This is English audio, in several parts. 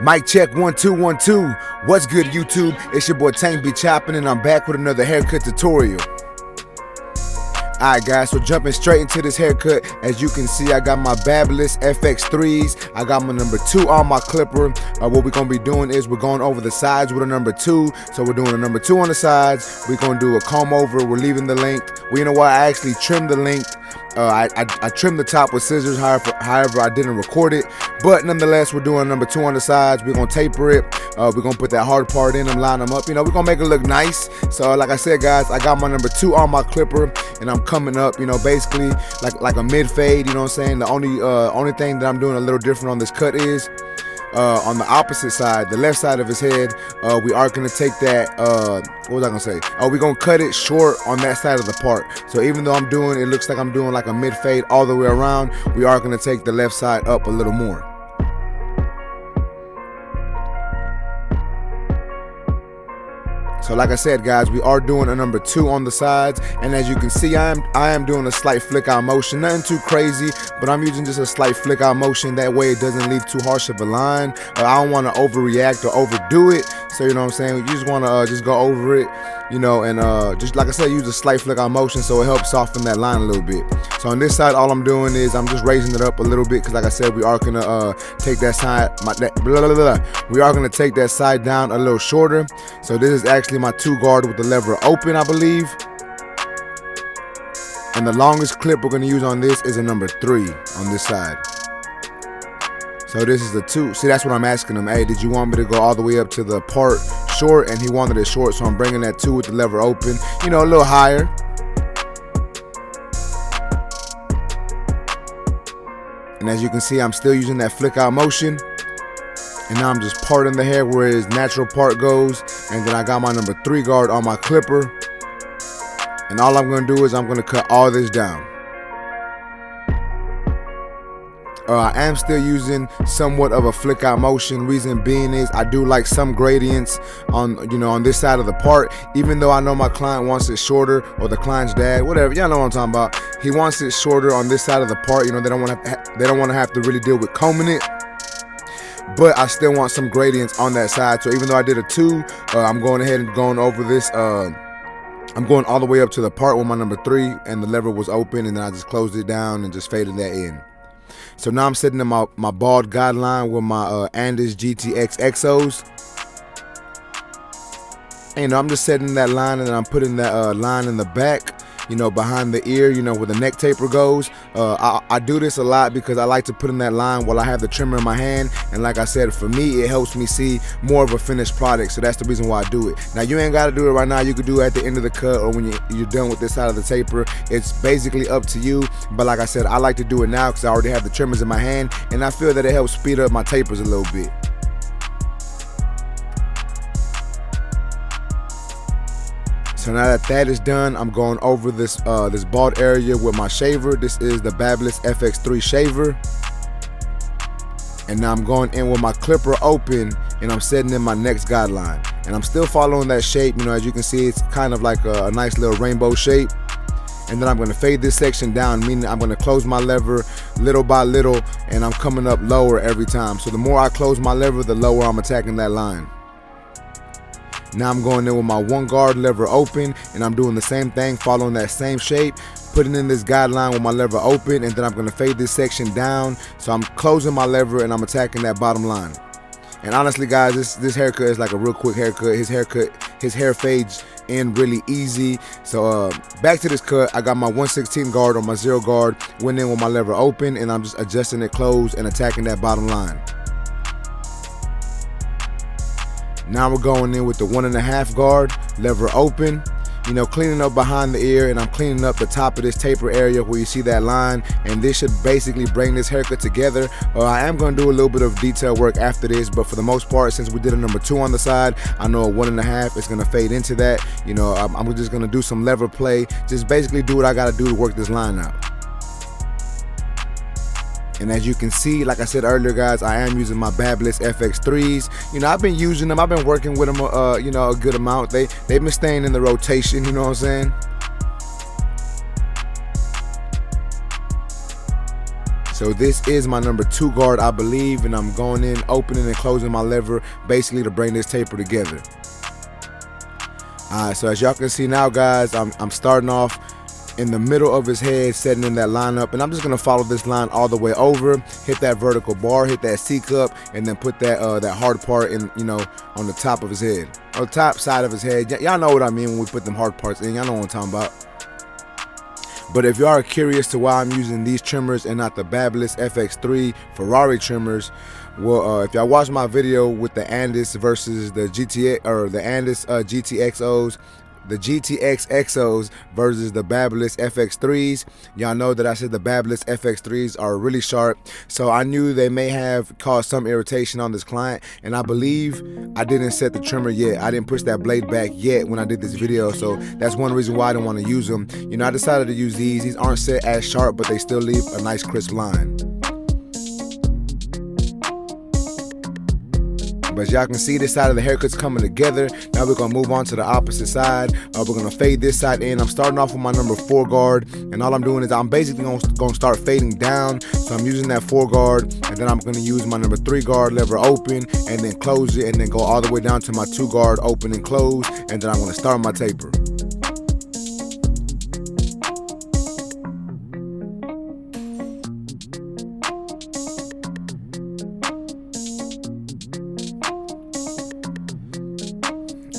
Mic check 1 2 1 2. What's good, YouTube? It's your boy Tank be chopping, and I'm back with another haircut tutorial. Alright guys, so jumping straight into this haircut. As you can see, I got my Babyless FX3s. I got my number 2 on my clipper. What we're going to be doing is we're going over the sides with a number 2. So we're doing a number 2 on the sides. We're going to do a comb over. We're leaving the length. Well, you know what? I actually trimmed the length. I trimmed the top with scissors, however I didn't record it. But nonetheless, we're doing number 2 on the sides. We're going to taper it. We're going to put that hard part in and line them up. You know, we're going to make it look nice. So like I said, guys, I got my number 2 on my clipper, and I'm coming up, you know, basically like a mid fade, you know what I'm saying? The only thing that I'm doing a little different on this cut is on the opposite side, the left side of his head, we are going to take that, what was I going to say? We're going to cut it short on that side of the part. So even though it looks like I'm doing like a mid fade all the way around, we are going to take the left side up a little more. So like I said, guys, we are doing a number 2 on the sides, and as you can see, I am doing a slight flick out motion, nothing too crazy, but I'm using just a slight flick out motion. That way it doesn't leave too harsh of a line. I don't want to overreact or overdo it. So you know what I'm saying, you just want to just go over it, you know, and just like I said, use a slight flick out motion so it helps soften that line a little bit. So on this side, all I'm doing is I'm just raising it up a little bit, because like I said, we are gonna take that side, we are gonna take that side down a little shorter. So this is actually my 2 guard with the lever open, I believe. And the longest clip we're gonna use on this is a number 3 on this side. So this is the 2. See, that's what I'm asking him. Hey, did you want me to go all the way up to the part short? And he wanted it short, so I'm bringing that 2 with the lever open, you know, a little higher. And as you can see, I'm still using that flick out motion. And now I'm just parting the hair where his natural part goes. And then I got my number 3 guard on my clipper. And all I'm going to do is I'm going to cut all this down. I am still using somewhat of a flick out motion. Reason being is I do like some gradients on, you know, on this side of the part. Even though I know my client wants it shorter, or the client's dad, whatever, y'all know what I'm talking about. He wants it shorter on this side of the part. You know, they don't want to have to really deal with combing it. But I still want some gradients on that side. So even though I did a 2, I'm going ahead and going over this. I'm going all the way up to the part with my number 3, and the lever was open, and then I just closed it down and just faded that in. So now I'm setting in my bald guideline with my Andis GTX Exos. And you know, I'm just setting that line, and then I'm putting that line in the back, you know, behind the ear, you know, where the neck taper goes. I do this a lot because I like to put in that line while I have the trimmer in my hand. And like I said, for me, it helps me see more of a finished product. So that's the reason why I do it. Now, you ain't got to do it right now. You could do it at the end of the cut, or when you're done with this side of the taper. It's basically up to you. But like I said, I like to do it now because I already have the trimmers in my hand, and I feel that it helps speed up my tapers a little bit. So now that that is done, I'm going over this this bald area with my shaver. This is the Babyless FX3 shaver. And now I'm going in with my clipper open, and I'm setting in my next guideline. And I'm still following that shape. You know, as you can see, it's kind of like a nice little rainbow shape. And then I'm going to fade this section down, meaning I'm going to close my lever little by little, and I'm coming up lower every time. So the more I close my lever, the lower I'm attacking that line. Now I'm going in with my 1 guard lever open, and I'm doing the same thing, following that same shape, putting in this guideline with my lever open, and then I'm going to fade this section down. So I'm closing my lever, and I'm attacking that bottom line. And honestly, guys, this haircut is like a real quick haircut. His hair fades in really easy. So back to this cut, I got my 1/16 guard on my 0 guard, went in with my lever open, and I'm just adjusting it closed and attacking that bottom line. Now we're going in with the 1.5 guard, lever open, you know, cleaning up behind the ear, and I'm cleaning up the top of this taper area where you see that line, and this should basically bring this haircut together. I am going to do a little bit of detail work after this, but for the most part, since we did a number 2 on the side, I know a 1.5 is going to fade into that. You know, I'm just going to do some lever play, just basically do what I got to do to work this line out. And as you can see, like I said earlier, guys, I am using my Babyless FX3s. You know, I've been using them. I've been working with them, you know, a good amount. They've been staying in the rotation, you know what I'm saying? So this is my number 2 guard, I believe, and I'm going in, opening and closing my lever, basically to bring this taper together. Alright, so as y'all can see now, guys, I'm starting off in the middle of his head, setting in that lineup, and I'm just gonna follow this line all the way over, hit that vertical bar, hit that C cup, and then put that that hard part in, on the top of his head, on the top side of his head. Y'all know what I mean when we put them hard parts in. Y'all know what I'm talking about. But if you are curious to why I'm using these trimmers and not the Babyliss FX3 Ferrari trimmers, well, if y'all watch my video with the Andis versus the GTX, or the Andis GTXOs, the GTX Exos versus the Babyliss FX3s, y'all know that I said the Babyliss FX3s are really sharp, so I knew they may have caused some irritation on this client, and I believe I didn't set the trimmer yet. I didn't push that blade back yet when I did this video, so that's one reason why I didn't want to use them. I decided to use these. These aren't set as sharp, but they still leave a nice crisp line. But as y'all can see, this side of the haircut's coming together. Now we're gonna move on to the opposite side. We're gonna fade this side in. I'm starting off with my number 4 guard, and all I'm doing is I'm basically gonna start fading down. So I'm using that 4 guard, and then I'm gonna use my number 3 guard, lever open, and then close it, and then go all the way down to my 2 guard, open and close, and then I'm gonna start my taper.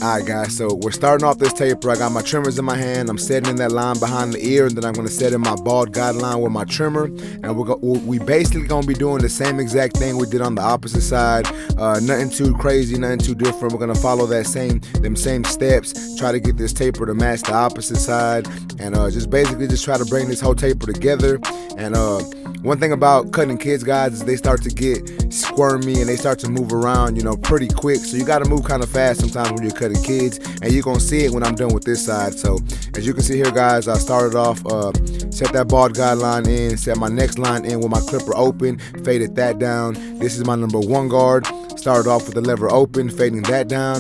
Alright guys, so we're starting off this taper. I got my trimmers in my hand. I'm setting in that line behind the ear, and then I'm going to set in my bald guideline with my trimmer. And we basically going to be doing the same exact thing we did on the opposite side. Nothing too crazy, nothing too different. We're going to follow them same steps. Try to get this taper to match the opposite side, and just try to bring this whole taper together. And one thing about cutting kids, guys, is they start to get squirmy and they start to move around, pretty quick. So you got to move kind of fast sometimes when you're cutting kids, and you're gonna see it when I'm done with this side. So as you can see here, guys, I started off, set that bald guideline in, set my next line in with my clipper open, faded that down. This is my number 1 guard. Started off with the lever open, fading that down,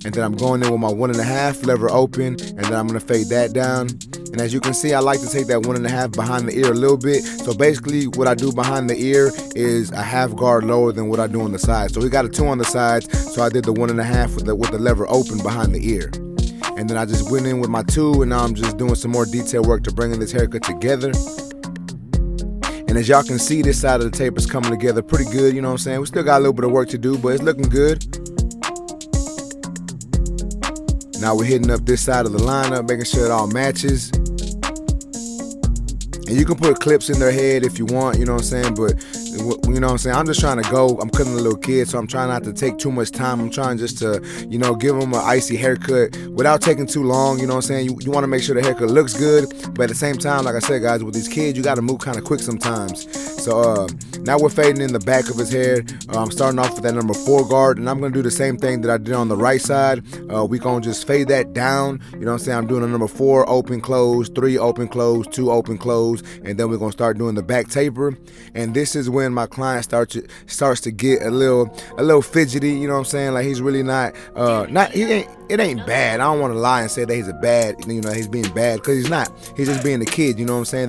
and then I'm going in with my 1.5 lever open, and then I'm gonna fade that down. And as you can see, I like to take that 1.5 behind the ear a little bit. So basically what I do behind the ear is a half guard lower than what I do on the side. So we got a 2 on the sides, so I did the 1.5 with the lever open behind the ear. And then I just went in with my 2, and now I'm just doing some more detail work to bringing this haircut together. And as y'all can see, this side of the taper is coming together pretty good, you know what I'm saying? We still got a little bit of work to do, but it's looking good. Now we're hitting up this side of the lineup, making sure it all matches. And you can put clips in their head if you want, you know what I'm saying? But, you know what I'm saying? I'm just trying to go. I'm cutting a little kid, so I'm trying not to take too much time. I'm trying just to, give them an icy haircut without taking too long, you know what I'm saying? You want to make sure the haircut looks good, but at the same time, like I said, guys, with these kids, you got to move kind of quick sometimes. So now we're fading in the back of his hair. I'm starting off with that number 4 guard, and I'm going to do the same thing that I did on the right side. We're going to just fade that down, you know what I'm saying? I'm doing a number 4, open, close, 3, open, close, 2, open, close, and then we're going to start doing the back taper. And this is when my client starts to get a little fidgety, you know what I'm saying? Like he's really it ain't bad. I don't want to lie and say that he's being bad, because he's not. He's just being a kid, you know what I'm saying?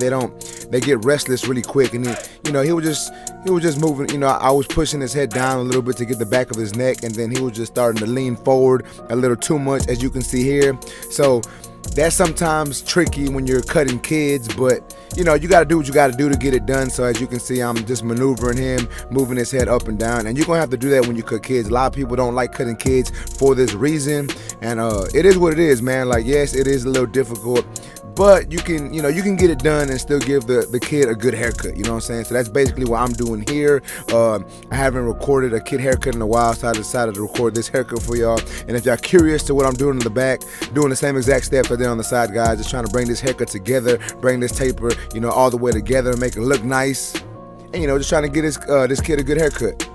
They get restless really quick, and he was just moving, I was pushing his head down a little bit to get the back of his neck, and then he was just starting to lean forward a little too much, as you can see here. So that's sometimes tricky when you're cutting kids, but you got to do what you got to do to get it done. So as you can see, I'm just maneuvering him, moving his head up and down, and you're gonna have to do that when you cut kids. A lot of people don't like cutting kids for this reason, and it is what it is, man. Like, yes, it is a little difficult, but you can get it done and still give the kid a good haircut, you know what I'm saying? So that's basically what I'm doing here. I haven't recorded a kid haircut in a while, so I decided to record this haircut for y'all. And if y'all curious to what I'm doing in the back, doing the same exact steps I did on the side, guys, just trying to bring this haircut together, bring this taper, all the way together, make it look nice, and just trying to get this kid a good haircut.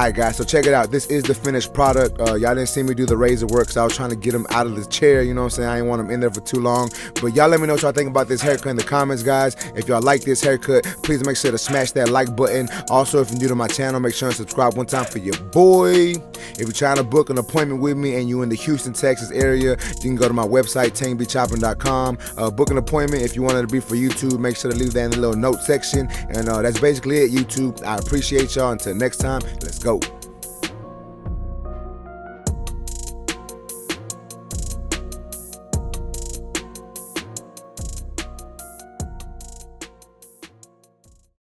Alright guys, so check it out. This is the finished product. Y'all didn't see me do the razor work because I was trying to get him out of the chair, you know what I'm saying? I didn't want him in there for too long. But y'all let me know what y'all think about this haircut in the comments, guys. If y'all like this haircut, please make sure to smash that like button. Also, if you're new to my channel, make sure and subscribe one time for your boy. If you're trying to book an appointment with me and you in the Houston, Texas area, you can go to my website, tangbchopping.com. Book an appointment. If you wanted to be for YouTube, make sure to leave that in the little note section. And that's basically it, YouTube. I appreciate y'all. Until next time, let's go.